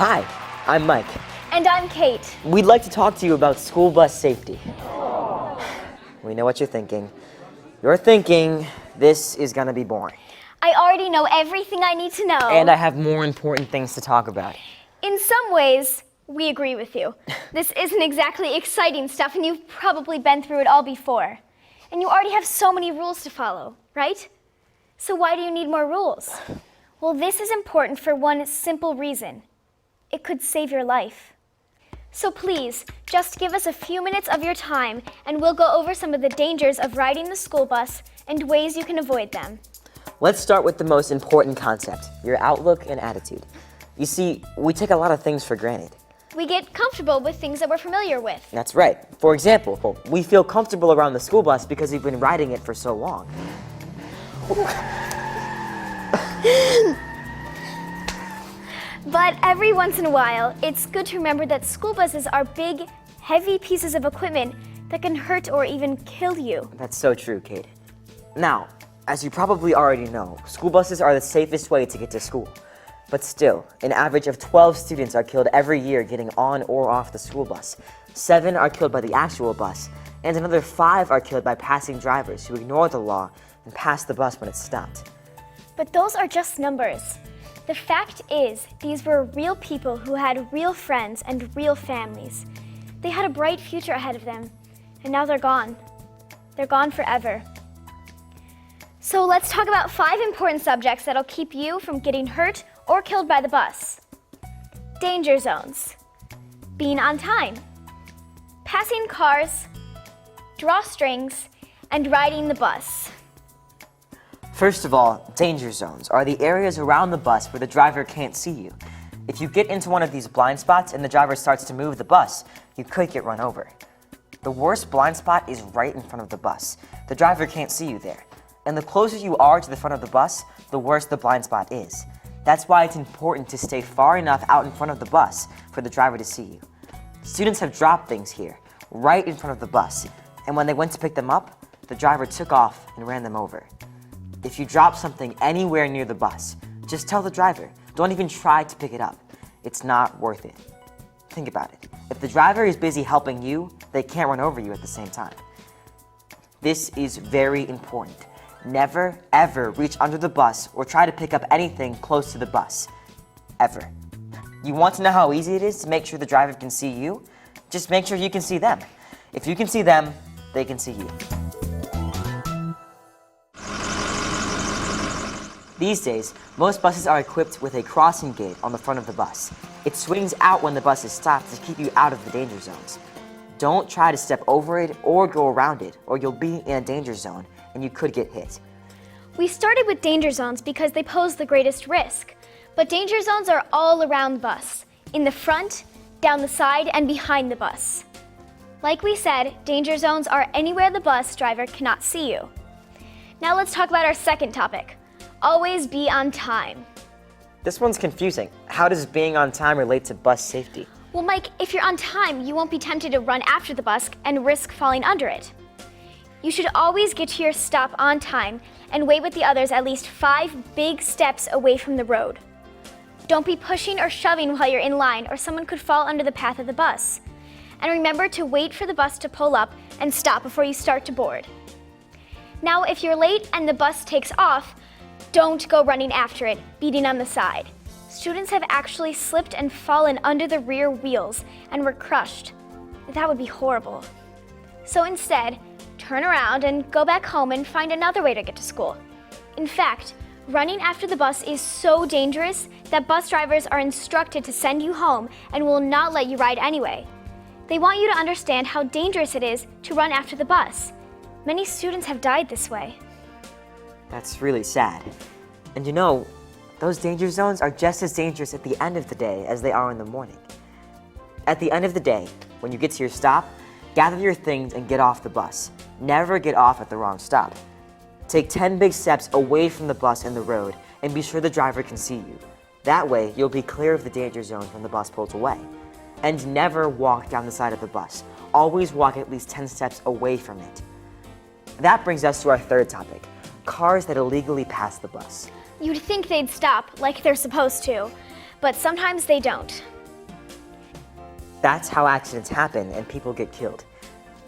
Hi, I'm Mike. And I'm Kate. We'd like to talk to you about school bus safety. We know what you're thinking. You're thinking this is gonna be boring. I already know everything I need to know. And I have more important things to talk about. In some ways, we agree with you. This isn't exactly exciting stuff, and you've probably been through it all before. And you already have so many rules to follow, right? So why do you need more rules? Well, this is important for one simple reason. It could save your life. So please, just give us a few minutes of your time, and we'll go over some of the dangers of riding the school bus and ways you can avoid them. Let's start with the most important concept, your outlook and attitude. You see, we take a lot of things for granted. We get comfortable with things that we're familiar with. That's right. For example, we feel comfortable around the school bus because we've been riding it for so long. But every once in a while, it's good to remember that school buses are big, heavy pieces of equipment that can hurt or even kill you. That's so true, Kate. Now, as you probably already know, school buses are the safest way to get to school. But still, an average of 12 students are killed every year getting on or off the school bus. 7 are killed by the actual bus, and another 5 are killed by passing drivers who ignore the law and pass the bus when it's stopped. But those are just numbers. The fact is, these were real people who had real friends and real families. They had a bright future ahead of them, and now they're gone. They're gone forever. So let's talk about 5 important subjects that'll keep you from getting hurt or killed by the bus. Danger zones, being on time, passing cars, drawstrings, and riding the bus. First of all, danger zones are the areas around the bus where the driver can't see you. If you get into one of these blind spots and the driver starts to move the bus, you could get run over. The worst blind spot is right in front of the bus. The driver can't see you there. And the closer you are to the front of the bus, the worse the blind spot is. That's why it's important to stay far enough out in front of the bus for the driver to see you. Students have dropped things here, right in front of the bus, and when they went to pick them up, the driver took off and ran them over. If you drop something anywhere near the bus, just tell the driver. Don't even try to pick it up. It's not worth it. Think about it. If the driver is busy helping you, they can't run over you at the same time. This is very important. Never, ever reach under the bus or try to pick up anything close to the bus. Ever. You want to know how easy it is to make sure the driver can see you? Just make sure you can see them. If you can see them, they can see you. These days, most buses are equipped with a crossing gate on the front of the bus. It swings out when the bus is stopped to keep you out of the danger zones. Don't try to step over it or go around it, or you'll be in a danger zone and you could get hit. We started with danger zones because they pose the greatest risk. But danger zones are all around the bus, in the front, down the side, and behind the bus. Like we said, danger zones are anywhere the bus driver cannot see you. Now let's talk about our second topic. Always be on time. This one's confusing. How does being on time relate to bus safety? Well, Mike, if you're on time, you won't be tempted to run after the bus and risk falling under it. You should always get to your stop on time and wait with the others at least 5 big steps away from the road. Don't be pushing or shoving while you're in line, or someone could fall under the path of the bus. And remember to wait for the bus to pull up and stop before you start to board. Now, if you're late and the bus takes off, don't go running after it, beating on the side. Students have actually slipped and fallen under the rear wheels and were crushed. That would be horrible. So instead, turn around and go back home and find another way to get to school. In fact, running after the bus is so dangerous that bus drivers are instructed to send you home and will not let you ride anyway. They want you to understand how dangerous it is to run after the bus. Many students have died this way. That's really sad. And you know, those danger zones are just as dangerous at the end of the day as they are in the morning. At the end of the day, when you get to your stop, gather your things and get off the bus. Never get off at the wrong stop. Take 10 big steps away from the bus and the road, and be sure the driver can see you. That way, you'll be clear of the danger zone when the bus pulls away. And never walk down the side of the bus. Always walk at least 10 steps away from it. That brings us to our third topic, cars that illegally pass the bus. You'd think they'd stop, like they're supposed to. but sometimes they don't. That's how accidents happen and people get killed.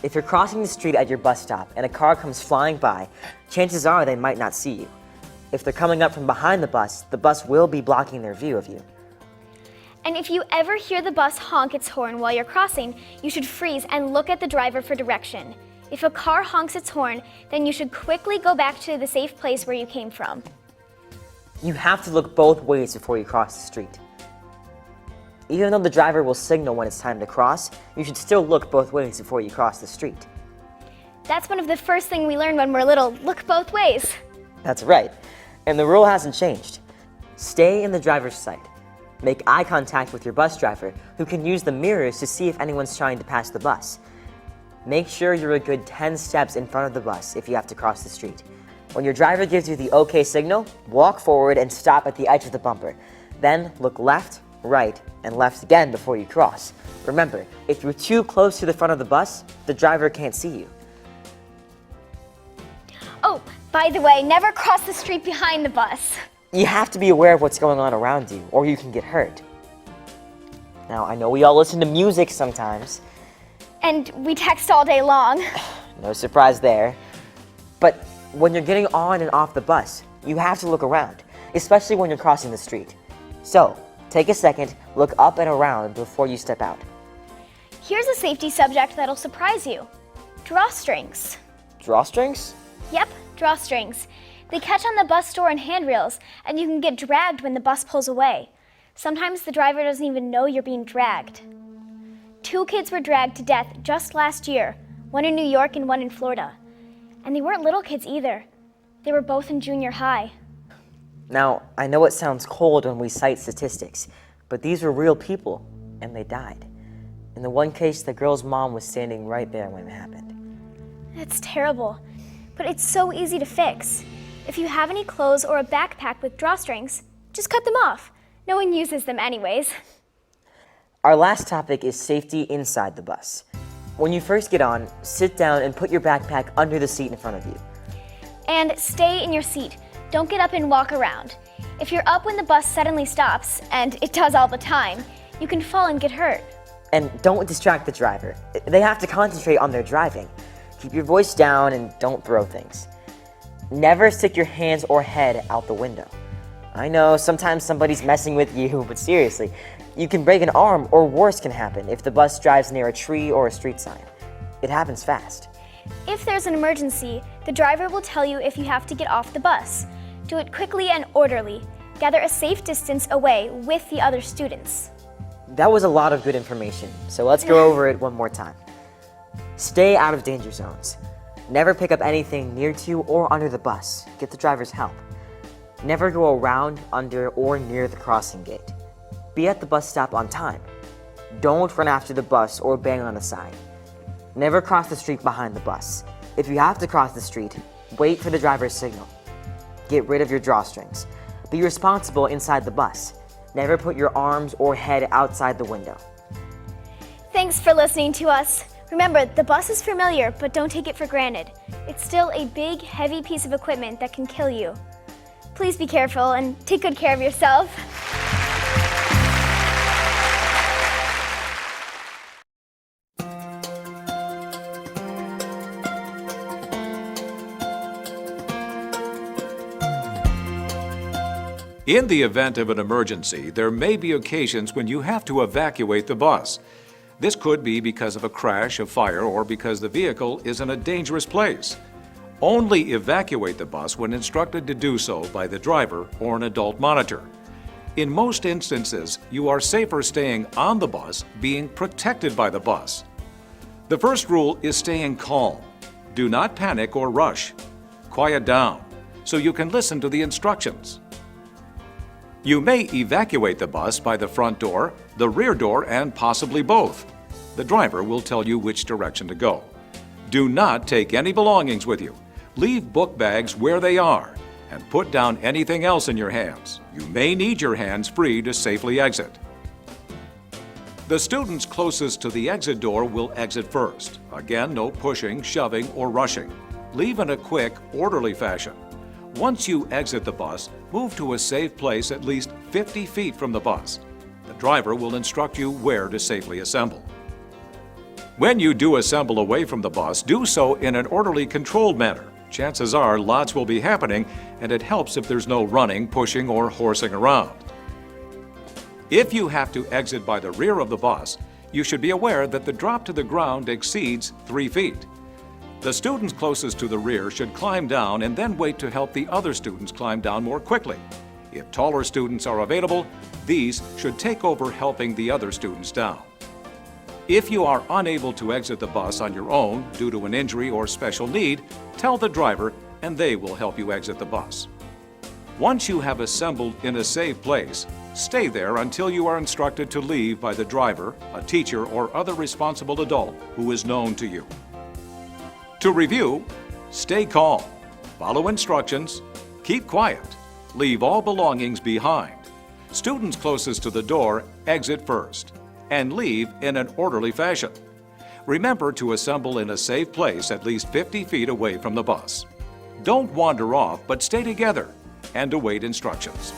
If you're crossing the street at your bus stop and a car comes flying by, chances are they might not see you. If they're coming up from behind the bus will be blocking their view of you. And if you ever hear the bus honk its horn while you're crossing, you should freeze and look at the driver for direction. If a car honks its horn, then you should quickly go back to the safe place where you came from. You have to look both ways before you cross the street. Even though the driver will signal when it's time to cross, you should still look both ways before you cross the street. That's one of the first things we learn when we're little. Look both ways. That's right. And the rule hasn't changed. Stay in the driver's sight. Make eye contact with your bus driver, who can use the mirrors to see if anyone's trying to pass the bus. Make sure you're a good 10 steps in front of the bus if you have to cross the street. When your driver gives you the OK signal, walk forward and stop at the edge of the bumper. Then look left, right, and left again before you cross. Remember, if you're too close to the front of the bus, the driver can't see you. Oh, by the way, never cross the street behind the bus. You have to be aware of what's going on around you, or you can get hurt. Now, I know we all listen to music sometimes. And we text all day long. No surprise there. But when you're getting on and off the bus, you have to look around, especially when you're crossing the street. So, take a second, look up and around before you step out. Here's a safety subject that'll surprise you. Drawstrings. Drawstrings? Yep, drawstrings. They catch on the bus door and handrails, and you can get dragged when the bus pulls away. Sometimes the driver doesn't even know you're being dragged. 2 kids were dragged to death just last year, one in New York and one in Florida. And they weren't little kids either. They were both in junior high. Now, I know it sounds cold when we cite statistics, but these were real people, and they died. In the one case, the girl's mom was standing right there when it happened. That's terrible, but it's so easy to fix. If you have any clothes or a backpack with drawstrings, just cut them off. No one uses them anyways. Our last topic is safety inside the bus. When you first get on, sit down and put your backpack under the seat in front of you. And stay in your seat. Don't get up and walk around. If you're up when the bus suddenly stops, and it does all the time, you can fall and get hurt. And don't distract the driver. They have to concentrate on their driving. Keep your voice down and don't throw things. Never stick your hands or head out the window. I know sometimes somebody's messing with you, but seriously, you can break an arm or worse can happen if the bus drives near a tree or a street sign. It happens fast. If there's an emergency, the driver will tell you if you have to get off the bus. Do it quickly and orderly. Gather a safe distance away with the other students. That was a lot of good information, so let's go over it one more time. Stay out of danger zones. Never pick up anything near to or under the bus. Get the driver's help. Never go around, under, or near the crossing gate. Be at the bus stop on time. Don't run after the bus or bang on the side. Never cross the street behind the bus. If you have to cross the street, wait for the driver's signal. Get rid of your drawstrings. Be responsible inside the bus. Never put your arms or head outside the window. Thanks for listening to us. Remember, the bus is familiar, but don't take it for granted. It's still a big, heavy piece of equipment that can kill you. Please be careful and take good care of yourself. In the event of an emergency, there may be occasions when you have to evacuate the bus. This could be because of a crash, a fire, or because the vehicle is in a dangerous place. Only evacuate the bus when instructed to do so by the driver or an adult monitor. In most instances, you are safer staying on the bus, being protected by the bus. The first rule is staying calm. Do not panic or rush. Quiet down so you can listen to the instructions. You may evacuate the bus by the front door, the rear door, and possibly both. The driver will tell you which direction to go. Do not take any belongings with you. Leave book bags where they are and put down anything else in your hands. You may need your hands free to safely exit. The students closest to the exit door will exit first. Again, no pushing, shoving, or rushing. Leave in a quick, orderly fashion. Once you exit the bus, Move to a safe place at least 50 feet from the bus. The driver will instruct you where to safely assemble. When you do assemble away from the bus, do so in an orderly, controlled manner. Chances are lots will be happening, and it helps if there's no running, pushing, or horsing around. If you have to exit by the rear of the bus, you should be aware that the drop to the ground exceeds 3 feet. The students closest to the rear should climb down and then wait to help the other students climb down more quickly. If taller students are available, these should take over helping the other students down. If you are unable to exit the bus on your own due to an injury or special need, tell the driver and they will help you exit the bus. Once you have assembled in a safe place, stay there until you are instructed to leave by the driver, a teacher, or other responsible adult who is known to you. To review, stay calm, follow instructions, keep quiet, leave all belongings behind. Students closest to the door exit first, and leave in an orderly fashion. Remember to assemble in a safe place at least 50 feet away from the bus. Don't wander off, but stay together and await instructions.